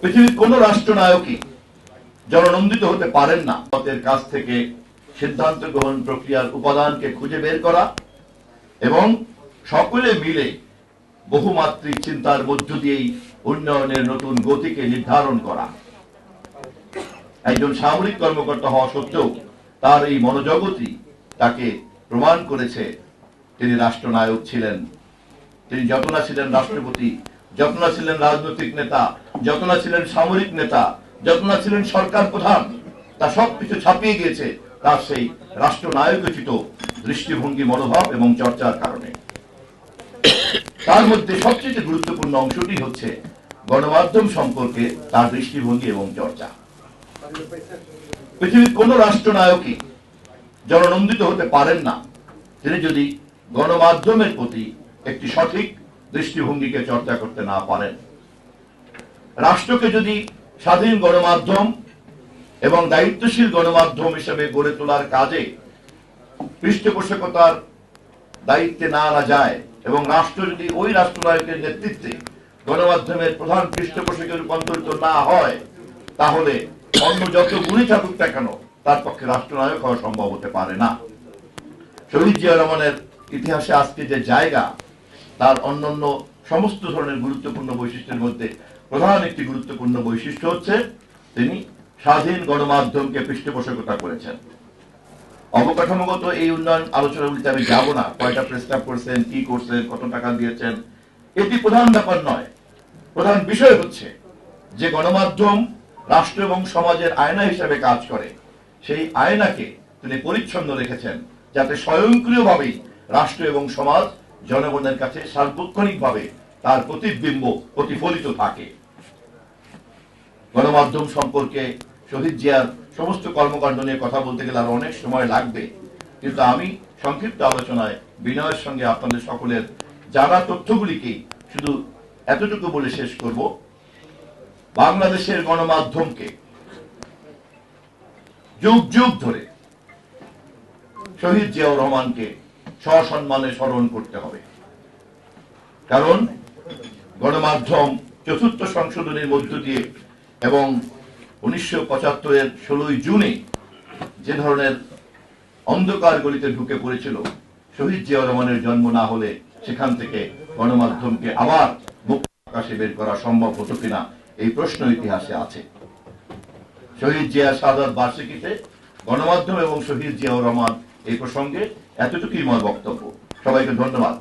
পৃথিবীর কোন রাষ্ট্রনায়কই জননন্দিত হতে পারেন না। তাদের কাছ থেকে সিদ্ধান্ত গ্রহণ প্রক্রিয়ার উপাদানকে খুঁজে বের করা এবং সকলে মিলে বহুমাত্রিক চিন্তার মধ্য দিয়েই উন্নয়নের নতুন গতিকে নির্ধারণ করা। একজন সামরিক কর্মকর্তা হওয়া সত্ত্বেও তার এই মনোজগতই তাকে প্রমাণ করেছে তিনি রাষ্ট্রনায়ক ছিলেন। তিনি যত না ছিলেন রাষ্ট্রপতি, যত না ছিলেন রাজনৈতিক নেতা, যত না ছিলেন সামরিক নেতা, যত না ছিলেন সরকার প্রধান, তা সবকিছু ছাপিয়ে গিয়েছে তার সেই রাষ্ট্রনায়কোচিত দৃষ্টিভঙ্গি, মনোভাব এবং চর্চার কারণে। তার মধ্যে সবচেয়ে গুরুত্বপূর্ণ অংশটি হচ্ছে গণমাধ্যম সম্পর্কে তার দৃষ্টিভঙ্গি এবং চর্চা। পৃথিবীর কোন রাষ্ট্রনায়কই জননন্দিত হতে পারেন না তিনি যদি গণমাধ্যমের প্রতি একটি সঠিক দৃষ্টিভঙ্গিকে চর্চা করতে না পারেন। রাষ্ট্রকে যদি স্বাধীন গণমাধ্যম এবং দায়িত্বশীল গণমাধ্যম হিসেবে গড়ে তোলার কাজে পৃষ্ঠপোষকতার দায়িত্বে না আনা যায় এবং রাষ্ট্র যদি ওই রাষ্ট্রনায়কের নেতৃত্বে গণমাধ্যমের প্রধান পৃষ্ঠপোষকে রূপান্তরিত না হয়, তাহলে অন্য যত গুণী থাকুক না কেন তার পক্ষে রাষ্ট্রনায়ক হওয়া সম্ভব হতে পারে না। শহীদ জিয়া রহমানের ইতিহাসে আজকে যে জায়গা, তার অন্যান্য সমস্ত ধরনের গুরুত্বপূর্ণ বৈশিষ্ট্যের মধ্যে প্রধান একটি গুরুত্বপূর্ণ বৈশিষ্ট্য হচ্ছে তিনি স্বাধীন গণমাধ্যমকে পৃষ্ঠপোষকতা করেছেন। অবকাঠামোগত এই উন্নয়ন আলোচনাগুলিতে আমি যাব না, কয়টা প্রস্তাব করছেন, কি করছেন, কত টাকা দিয়েছেন, এটি প্রধান ব্যাপার নয়। প্রধান বিষয় হচ্ছে যে গণমাধ্যম রাষ্ট্র এবং সমাজের আয়না হিসেবে কাজ করে, সেই আয়নাকে তিনি পরিচ্ছন্ন রেখেছেন যাতে স্বয়ংক্রিয়ভাবেই রাষ্ট্র এবং সমাজ জনগণের কাছে সার্বক্ষণিকভাবে তার প্রতিবিম্ব প্রতিফলিত থাকে। গণমাধ্যম সম্পর্কে শহীদ জিয়ার সমস্ত কর্মকাণ্ড নিয়ে কথা বলতে গেলে আর অনেক সময় লাগবে, কিন্তু আমি সংক্ষিপ্ত আলোচনায় বিনয়ের সঙ্গে আপনাদের সকলের জানা তথ্যগুলিকে শুধু এতটুকু বলে শেষ করব। বাংলাদেশের গণমাধ্যমকে যুগ যুগ ধরে শহীদ জিয়াউর রহমানকে সসম্মানে স্মরণ করতে হবে, কারণ গণমাধ্যম চতুর্থ সংশোধনীর মধ্য দিয়ে এবং 1975-এর 16ই জুনে যে ধরনের অন্ধকার গলিতে ঢুকে পড়েছিল, শহীদ জিয়াউর রহমানের জন্ম না হলে সেখান থেকে গণমাধ্যমকে আবার মুক্ত আকাশে বের করা সম্ভব হতো কিনা এই প্রশ্ন ইতিহাসে আছে। শহীদ জিয়া শাহাদাত বার্ষিকীতে গণমাধ্যম এবং শহীদ জিয়াউর রহমান এই প্রসঙ্গে এতটুকুই আমার বক্তব্য। সবাইকে ধন্যবাদ।